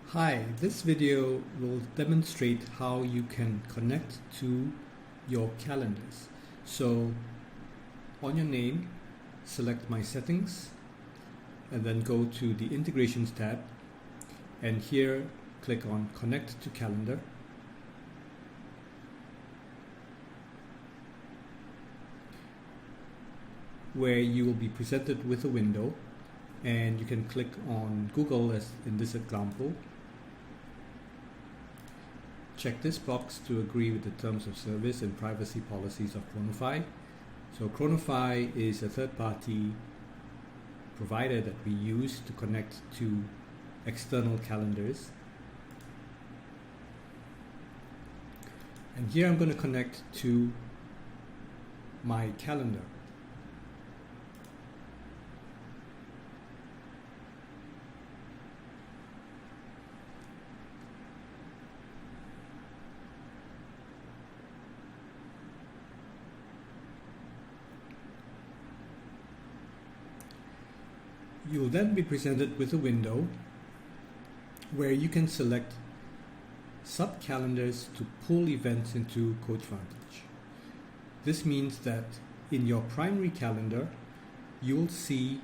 Hi, this video will demonstrate how you can connect to your calendars. So on your name, select My Settings and then go to the Integrations tab, and here click on Connect to Calendar. Where you will be presented with a window, and you can click on Google as in this example. Check this box to agree with the terms of service and privacy policies of Chronify. So Chronify is a third-party provider that we use to connect to external calendars. And here I'm going to connect to my calendar. You'll then be presented with a window where you can select sub-calendars to pull events into CoachVantage. This means that in your primary calendar, you'll see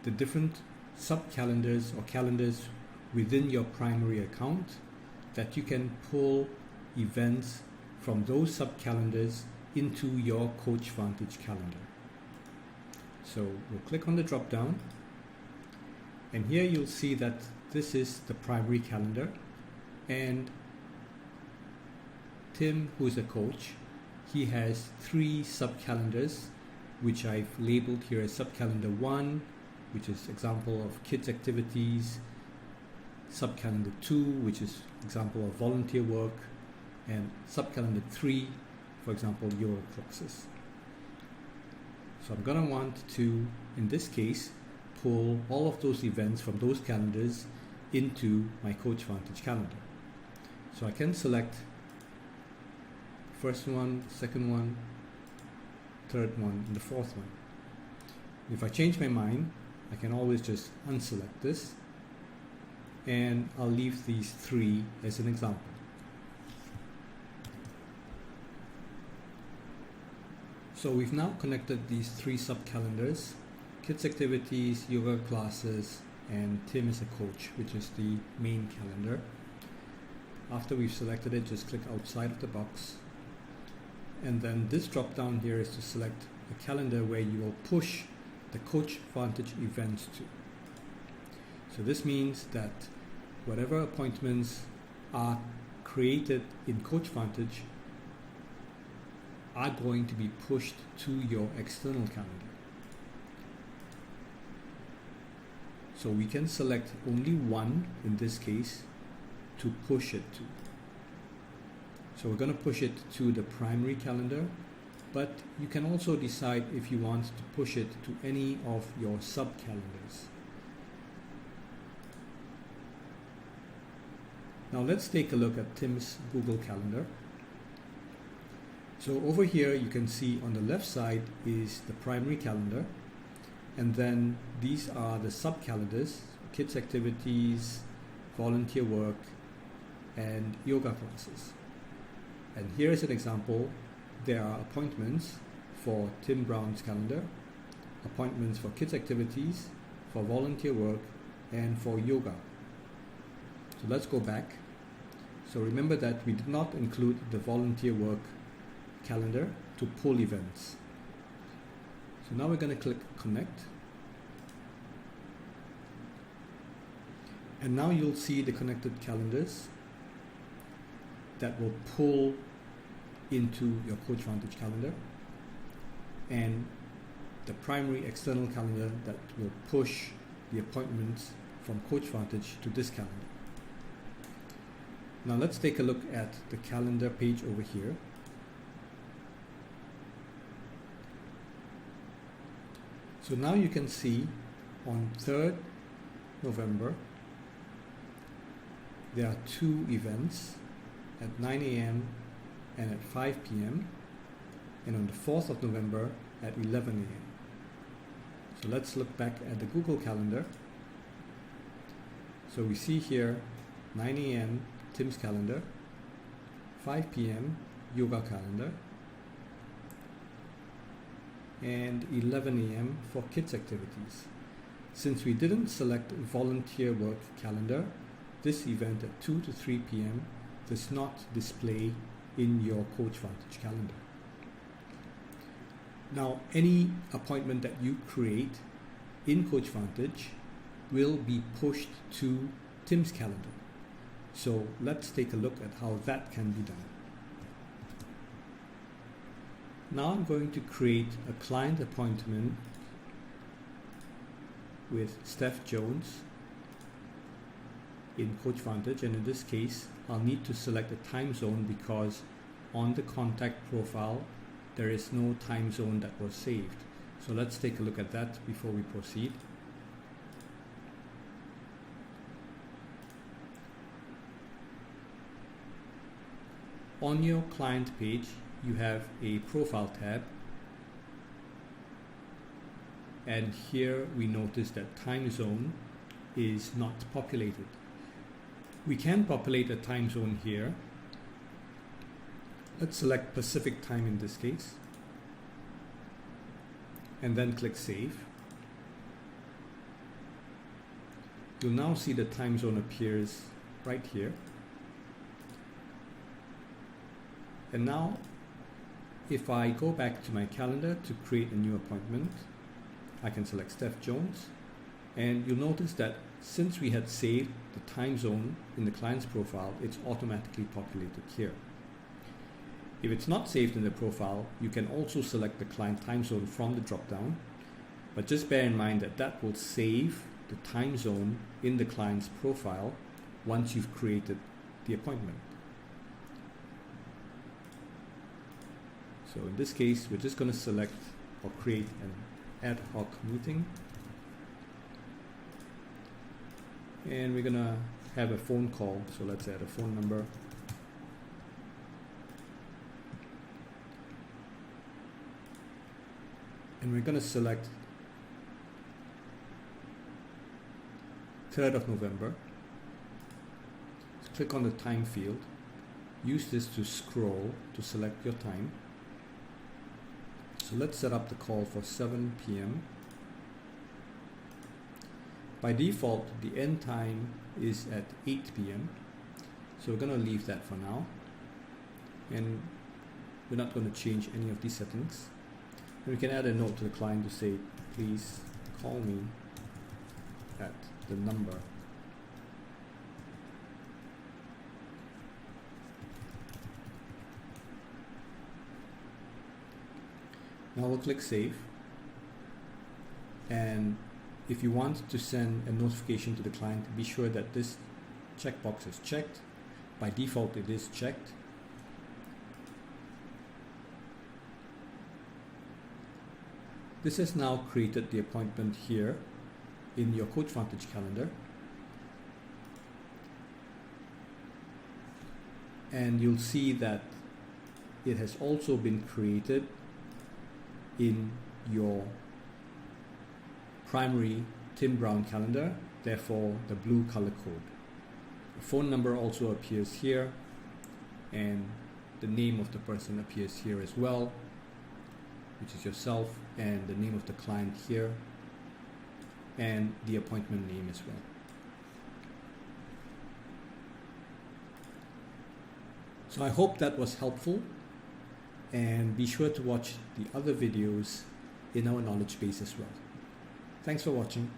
the different sub-calendars or calendars within your primary account that you can pull events from those sub-calendars into your CoachVantage calendar. So we'll click on the drop-down. And here you'll see that this is the primary calendar, and Tim, who is a coach, he has 3 sub-calendars which I've labeled here as sub-calendar 1, which is example of kids activities, sub-calendar 2, which is example of volunteer work, and sub-calendar 3, for example, yoga classes. So I'm going to want to, in this case, pull all of those events from those calendars into my CoachVantage calendar. So I can select first one, second one, third one, and the fourth one. If I change my mind, I can always just unselect this, and I'll leave these 3 as an example. So we've now connected these 3 sub-calendars: kids activities, yoga classes, and Tim is a coach, which is the main calendar. After we've selected it, just click outside of the box. And then this drop down here is to select a calendar where you will push the CoachVantage events to. So this means that whatever appointments are created in CoachVantage are going to be pushed to your external calendar. So we can select only one in this case to push it to. So we're going to push it to the primary calendar, but you can also decide if you want to push it to any of your sub-calendars. Now let's take a look at Tim's Google Calendar. So over here you can see on the left side is the primary calendar, and then these are the sub-calendars: kids activities, volunteer work, and yoga classes. And here is an example. There are appointments for Tim Brown's calendar, appointments for kids activities, for volunteer work, and for yoga. So let's go back. So remember that we did not include the volunteer work calendar to pull events. So now we're going to click Connect. And now you'll see the connected calendars that will pull into your CoachVantage calendar, and the primary external calendar that will push the appointments from CoachVantage to this calendar. Now let's take a look at the calendar page over here. So now you can see on 3rd November there are 2 events at 9 a.m. and at 5 p.m. and on the 4th of November at 11 a.m. So let's look back at the Google Calendar. So we see here 9 a.m. Tim's calendar, 5 p.m. yoga calendar, and 11 a.m. for kids activities. Since we didn't select volunteer work calendar, this event at 2 to 3 p.m. does not display in your CoachVantage calendar. Now, any appointment that you create in CoachVantage will be pushed to Tim's calendar. So let's take a look at how that can be done. Now I'm going to create a client appointment with Steph Jones in CoachVantage, and in this case I'll need to select a time zone because on the contact profile there is no time zone that was saved. So let's take a look at that before we proceed. On your client page you have a profile tab, and here we notice that time zone is not populated. We can populate a time zone here. Let's select Pacific time in this case and then click Save. You'll now see the time zone appears right here. And now if I go back to my calendar to create a new appointment, I can select Steph Jones, and you'll notice that since we had saved the time zone in the client's profile, it's automatically populated here. If it's not saved in the profile, you can also select the client time zone from the drop-down, but just bear in mind that that will save the time zone in the client's profile once you've created the appointment. So in this case, we're just going to select or create an ad hoc meeting, and we're going to have a phone call. So let's add a phone number. And we're going to select 3rd of November. Click on the time field. Use this to scroll to select your time. So let's set up the call for 7 p.m. By default, the end time is at 8 p.m. So we're going to leave that for now. And we're not going to change any of these settings. And we can add a note to the client to say, please call me at the number. Now we'll click Save, and if you want to send a notification to the client, be sure that this checkbox is checked. By default it is checked. This has now created the appointment here in your CoachVantage calendar, and you'll see that it has also been created in your primary Tim Brown calendar, therefore the blue color code. The phone number also appears here, and the name of the person appears here as well, which is yourself, and the name of the client here, and the appointment name as well. So I hope that was helpful, and be sure to watch the other videos in our knowledge base as well. Thanks for watching.